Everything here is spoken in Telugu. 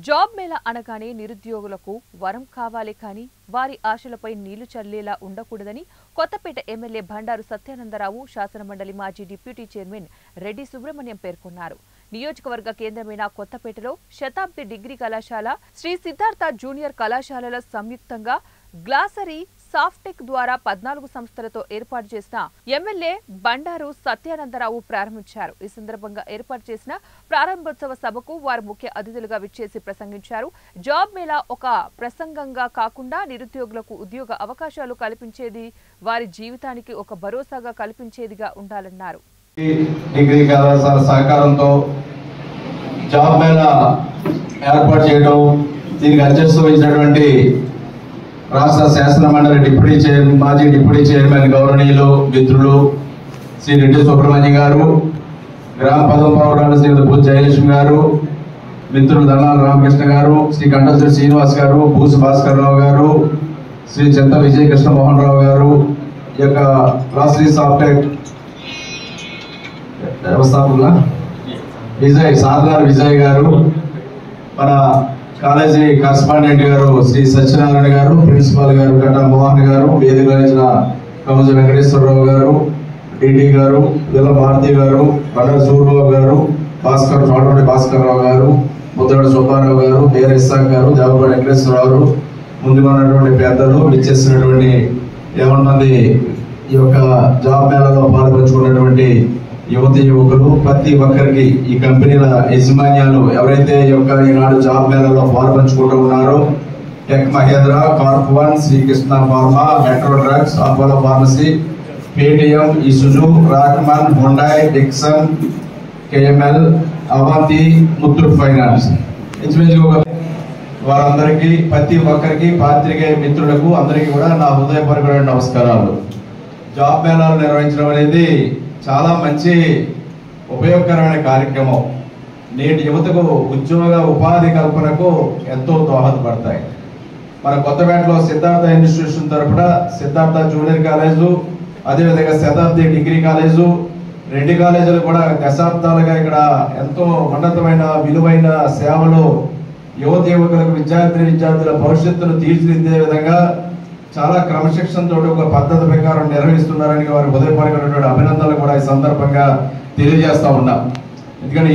జాబ్ మేళా అనగానే నిరుద్యోగులకు వరం కావాలే కానీ వారి ఆశలపై నీళ్లు చల్లేలా ఉండకూడదని కొత్తపేట ఎమ్మెల్యే బండారు సత్యానందరావు శాసనమండలి మాజీ డిప్యూటీ చైర్మన్ రెడ్డి సుబ్రహ్మణ్యం పేర్కొన్నారు. నియోజకవర్గ కేంద్రమైన కొత్తపేటలో శతాబ్ది డిగ్రీ కళాశాల, శ్రీ సిద్ధార్థ జూనియర్ కళాశాలల సంయుక్తంగా గ్లాసరీ సాఫ్టెక్ ద్వారా 14 సంస్థలతో ఏర్పాటు చేసిన ఎమ్మెల్యే బండారు సత్యానందరావు ప్రారంభించారు. ఈ సందర్భంగా ఏర్పాటు చేసిన ప్రారంభోత్సవ సభకు వారు ముఖ్య అతిథులుగా విచ్చేసి ప్రసంగించారు. జాబ్ మేళా ఒక ప్రసంగంగా కాకుండా నిరుద్యోగులకు ఉద్యోగ అవకాశాలు కల్పించేది, వారి జీవితానికి ఒక భరోసాగా కల్పించేదిగా ఉండాలన్నారు. డిగ్రీ కళాశాల సహకారంతో జాబ్ మేళా ఏర్పాటు చేయడం, దీనికి అధ్యక్షత వహించినటువంటి రాష్ట్ర శాసనమండలి మాజీ డిప్యూటీ చైర్మన్ గౌరవనీయులు మిత్రులు శ్రీ రెడ్డి సుబ్రహ్మణ్యం గారు, గ్రామ పదం శ్రీమతి భూ జయలక్ష్మి గారు, మిత్రులు దళాల రామకృష్ణ గారు, శ్రీ కంఠశ్రీ శ్రీనివాస్ గారు, భూసి భాస్కర్ రావు గారు, శ్రీ చింత విజయ కృష్ణ మోహన్ రావు గారు, ఈ యొక్క గ్లాసరీ సాఫ్టెక్ వ్యవస్థాపకుల సాధనాల విజయ్ గారు, మన కాలేజీ కరస్పాండెంట్ గారు శ్రీ సత్యనారాయణ గారు, ప్రిన్సిపాల్ గారు గట్టా మోహన్ గారు, వేదిక రచించిన కమజ వెంకటేశ్వరరావు గారు, డిటి గారు, విల్ల భారతి గారు, బండారు సూర్యబాబు గారు, భాస్కర్ రావు గారు, ముద్దాడు సుబ్బారావు గారు, పేరు ఇస్సాక్ గారు, దేవపాటి వెంకటేశ్వరరావు గారు, ముందుగా ఉన్నటువంటి పెద్దలు, విచ్చేసినటువంటి 50 మంది ఈ యొక్క జాబ్ మేళాలో పాల్పంచుకున్నటువంటి యువతి యువకులు, ప్రతి ఒక్కరికి ఈ కంపెనీల యజమాన్యాలు ఎవరైతే ఈనాడు జాబ్ మేళాలో పాల్పంచుకుంటూ ఉన్నారో టెక్ మహేంద్ర, కార్ప్1, Srikrishna pharma, metro drugs, Apollo pharmacy, Paytm, Isuzu, Rockman, Hyundai, Dixon, KML, Avanti, Muthoot finance, వారందరికీ ప్రతి ఒక్కరికి పాత్రికేయ మిత్రులకు అందరికీ కూడా నా హృదయపూర్వకమైన నమస్కారాలు. జాబ్ మేళాలు నిర్వహించడం అనేది చాలా మంచి ఉపయోగకరమైన కార్యక్రమం. నేటి యువతకు ఉద్యోగ ఉపాధి కల్పనకు ఎంతో దోహదపడతాయి. మన కొత్తపేటలో సిద్ధార్థ ఇన్స్టిట్యూషన్ తరఫున సిద్ధార్థ జూనియర్ కాలేజు, అదేవిధంగా శతాబ్ది డిగ్రీ కాలేజు, రెడ్డి కాలేజీలు కూడా దశాబ్దాలుగా ఇక్కడ ఎంతో ఉన్నతమైన విలువైన సేవలు యువత యువకులకు విద్యార్థుల భవిష్యత్తును తీర్చిదిద్దే విధంగా చాలా క్రమశిక్షణతో ఒక పద్ధతి ప్రకారం నిర్వహిస్తున్నారని వారి హృదయపూర్వకమైనటువంటి అభినందనలు కూడా ఈ సందర్భంగా తెలియజేస్తా ఉన్నాం. ఎందుకంటే